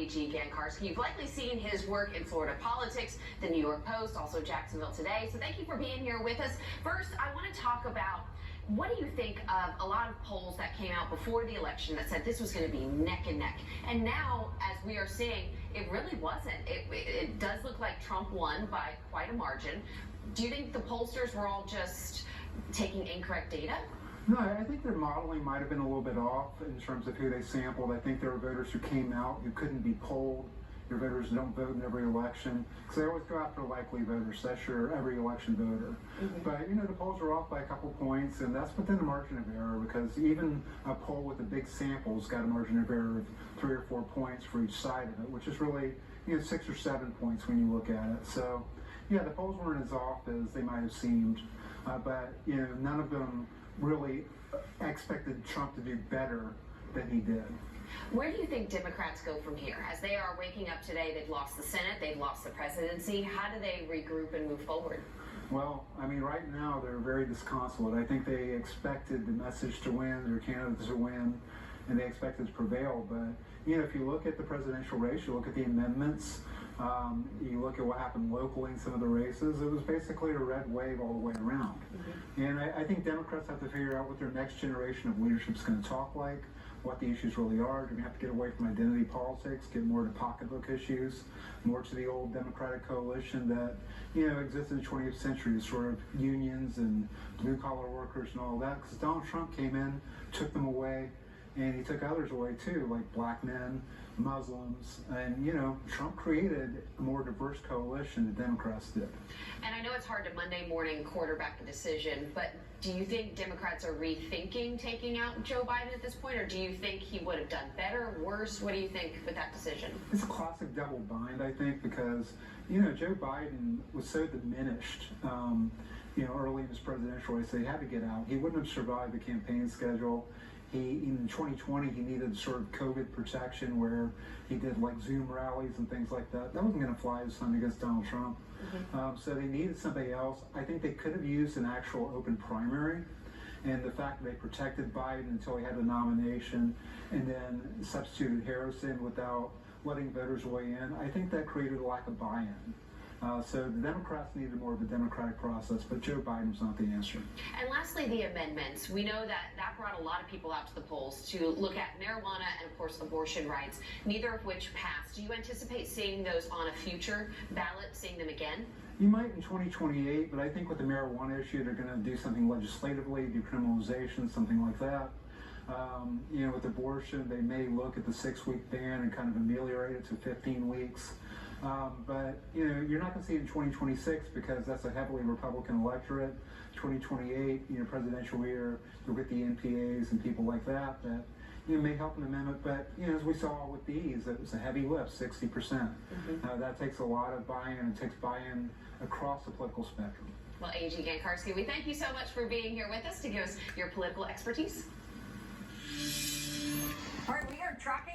A.G. Gankarski. You've likely seen his work in Florida politics, the New York Post, also Jacksonville Today. So thank you for being here with us. First, I want to talk about what do you think of a lot of polls that came out before the election that said this was going to be neck and neck? And now, as we are seeing, it really wasn't. It does look like Trump won by quite a margin. Do you think the pollsters were all just taking incorrect data? No, I think their modeling might have been a little bit off in terms of who they sampled. I think there were voters who came out who couldn't be polled. Your voters don't vote in every election, because they always go after likely voters. That's your every election voter. But, you know, the polls are off by a couple points, and that's within the margin of error, because even a poll with a big sample's got a margin of error of 3 or 4 points for each side of it, which is really, 6 or 7 points when you look at it. So, yeah, the polls weren't as off as they might have seemed, but, none of them really expected Trump to do better than he did. Where do you think Democrats go from here? As they are waking up today, they've lost the Senate, they've lost the presidency. How do they regroup and move forward? Well, I mean, right now they're very disconsolate. I think they expected the message to win, their candidates to win, and they expected to prevail. But, if you look at the presidential race, you look at the amendments, you look at what happened locally in some of the races, it was basically a red wave all the way around. And I think Democrats have to figure out what their next generation of leadership is going to talk like, what the issues really are. They're going to have to get away from identity politics, get more to pocketbook issues, more to the old Democratic coalition that, existed in the 20th century, the sort of unions and blue-collar workers and all that, because Donald Trump came in, took them away, and he took others away too, like black men, Muslims, and Trump created a more diverse coalition than Democrats did. And I know it's hard to Monday morning quarterback a decision, but do you think Democrats are rethinking taking out Joe Biden at this point, or do you think he would have done better, worse? What do you think with that decision? It's a classic double bind, I think, because Joe Biden was so diminished early in his presidential race, they had to get out. He wouldn't have survived the campaign schedule. In 2020, he needed sort of COVID protection where he did like Zoom rallies and things like that. That wasn't going to fly this time against Donald Trump. So they needed somebody else. I think they could have used an actual open primary. And the fact that they protected Biden until he had the nomination and then substituted Harris in without letting voters weigh in, I think that created a lack of buy-in. So the Democrats needed more of a democratic process, but Joe Biden was not the answer. And lastly, the amendments. We know that brought a lot of people out to the polls to look at marijuana and, of course, abortion rights, neither of which passed. Do you anticipate seeing those on a future ballot, seeing them again? You might in 2028, but I think with the marijuana issue, they're going to do something legislatively, decriminalization, something like that. With abortion, they may look at the 6-week ban and kind of ameliorate it to 15 weeks. But you're not going to see it in 2026 because that's a heavily Republican electorate. 2028, presidential year, you'll get the NPAs and people like that may help an amendment. But as we saw with these, it was a heavy lift, 60%. That takes a lot of buy-in. It takes buy-in across the political spectrum. Well, A.G. Gankarski, we thank you so much for being here with us to give us your political expertise. All right, we are tracking